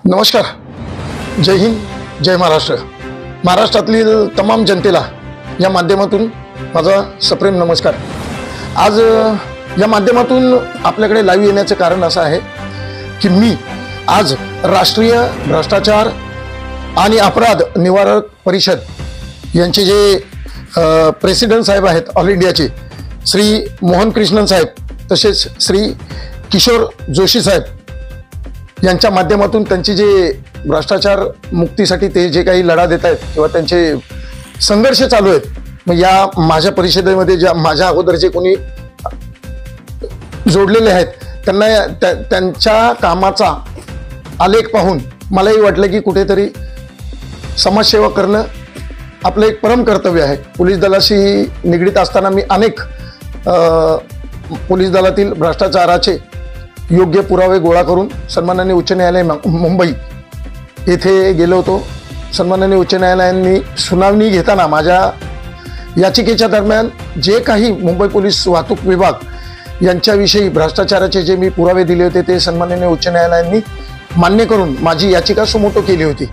नमस्कार. जय हिंद, जय महाराष्ट्र. महाराष्ट्रातील तमाम जनतेला या माध्यमातून माझा सप्रेम नमस्कार. आज या माध्यमातून आपल्याकडे लाईव्ह येण्याचे कारण असं आहे की मी आज राष्ट्रीय भ्रष्टाचार आणि अपराध निवारक परिषद यांचे जे प्रेसिडेंट साहेब आहेत ऑल इंडियाचे, श्री मोहन कृष्णन साहेब, तसेच श्री किशोर जोशी साहेब यांच्या माध्यमातून त्यांची जे भ्रष्टाचार मुक्तीसाठी ते जे काही लढा देत आहेत किंवा त्यांचे संघर्ष चालू आहेत, मग या माझ्या परिषदेमध्ये ज्या माझ्या अगोदर जे कोणी जोडलेले आहेत त्यांना त्यांच्या कामाचा आलेख पाहून मलाही वाटलं की कुठेतरी समाजसेवा करणं आपलं एक परम कर्तव्य आहे. पोलीस दलाशी निगडीत असताना मी अनेक पोलीस दलातील भ्रष्टाचाराचे योग्य पुरावे गोळा करून सन्माननीय उच्च न्यायालय मुंबई येथे गेलो होतो. सन्माननीय उच्च न्यायालयांनी सुनावणी घेताना माझ्या याचिकेच्या दरम्यान जे काही मुंबई पोलीस वाहतूक विभाग यांच्याविषयी भ्रष्टाचाराचे जे मी पुरावे दिले होते ते सन्माननीय उच्च न्यायालयांनी मान्य करून माझी याचिका सुमोटो केली होती.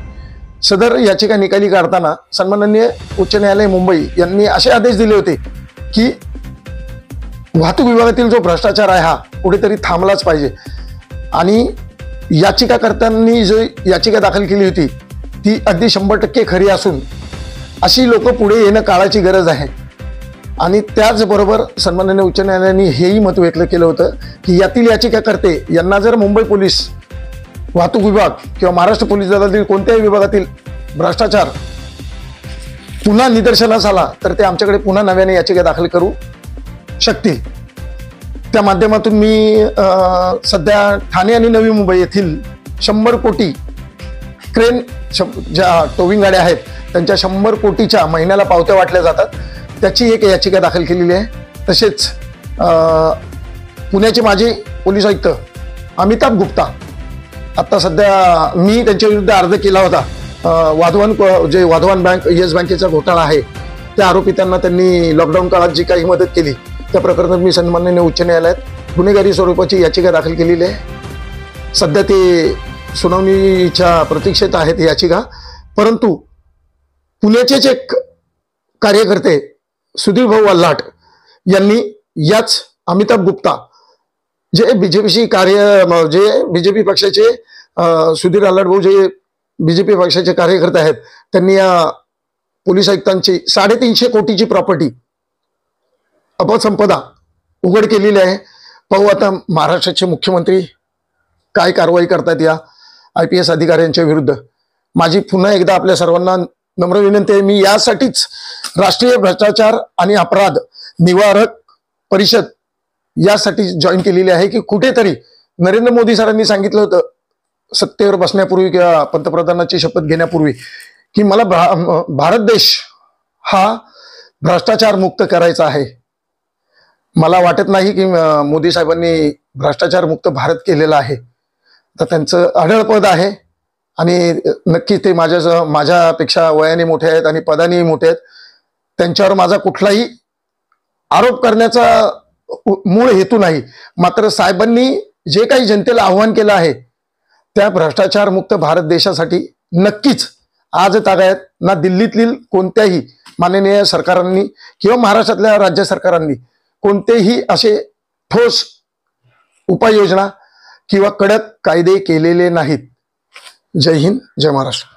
सदर याचिका निकाली काढताना सन्माननीय उच्च न्यायालय मुंबई यांनी असे आदेश दिले होते की वाहतूक विभागातील जो भ्रष्टाचार आहे हा कुठेतरी थांबलाच पाहिजे. आणि याचिकाकर्त्यांनी जो याचिका दाखल केली होती ती अगदी 100% खरी असून अशी लोक पुढे येणं काळाची गरज आहे. आणि त्याचबरोबर सन्माननीय उच्च न्यायालयाने हेही मत व्यक्त केलं होतं की यातील याचिकाकर्ते यांना जर मुंबई पोलीस वाहतूक विभाग किंवा महाराष्ट्र पोलीस दलातील कोणत्याही विभागातील भ्रष्टाचार पुन्हा निदर्शनास आला तर ते आमच्याकडे पुन्हा नव्याने याचिका दाखल करू शकतील. त्या माध्यमातून मी सध्या ठाणे आणि नवी मुंबई येथील 100 कोटी क्रेन ज्या टोविंग गाड्या आहेत त्यांच्या 100 कोटीच्या महिन्याला पावत्या वाटल्या जातात त्याची एक याचिका दाखल केलेली आहे. तसेच पुण्याचे माजी पोलीस आयुक्त अमिताभ गुप्ता, आता सध्या मी त्यांच्या विरुद्ध अर्ज केला होता. वाधवान बँक येस बँकेचा घोटाळा आहे त्या आरोपितांना त्यांनी लॉकडाऊन काळात जी काही मदत केली त्या प्रकरणात मी सन्माननीय उच्च न्यायालयात गुन्हेगारी स्वरूपाची याचिका दाखल केलेली आहे. सध्या ते सुनावणीच्या प्रतीक्षेत आहेत याचिका. परंतु पुण्याचेच एक कार्यकर्ते सुधीर भाऊ अल्हाट यांनी याच अमिताभ गुप्ता जे बीजेपीशी जे बीजेपी पक्षाचे सुधीर अल्हाट भाऊ जे बीजेपी पक्षाचे कार्यकर्ते आहेत त्यांनी या पोलीस आयुक्तांची 350 कोटीची प्रॉपर्टी अपसंपदा उघड केलेली आहे. पाहू आता महाराष्ट्राचे मुख्यमंत्री काय कारवाई करतात या IPS अधिकाऱ्यांच्या विरुद्ध. माझी पुन्हा एकदा आपल्या सर्वांना नम्र विनंती आहे, मी यासाठीच राष्ट्रीय भ्रष्टाचार आणि अपराध निवारक परिषद यासाठी जॉईन केलेली आहे की कुठेतरी नरेंद्र मोदी सरांनी सांगितलं होतं सत्तेवर बसण्यापूर्वी किंवा पंतप्रधानाची शपथ घेण्यापूर्वी की मला भारत देश हा भ्रष्टाचार मुक्त करायचा आहे. मला वाटत नाही की मोदी साहेबांनी भ्रष्टाचार मुक्त भारत केलेला आहे. तर त्यांचं अढळ पद आहे आणि नक्की ते माझ्यापेक्षा वयाने मोठे आहेत आणि पदानेही मोठे आहेत. त्यांच्यावर माझा कुठलाही आरोप करण्याचा मूळ हेतू नाही. मात्र साहेबांनी जे काही जनतेला आव्हान केलं आहे त्या भ्रष्टाचार मुक्त भारत देशासाठी नक्कीच आज तागायत ना दिल्लीतील कोणत्याही माननीय सरकारांनी किंवा महाराष्ट्रातल्या राज्य सरकारांनी कोणतेही असे ठोस उपाययोजना किंवा कडक कायदे केलेले नाहीत. जय हिंद, जय महाराष्ट्र.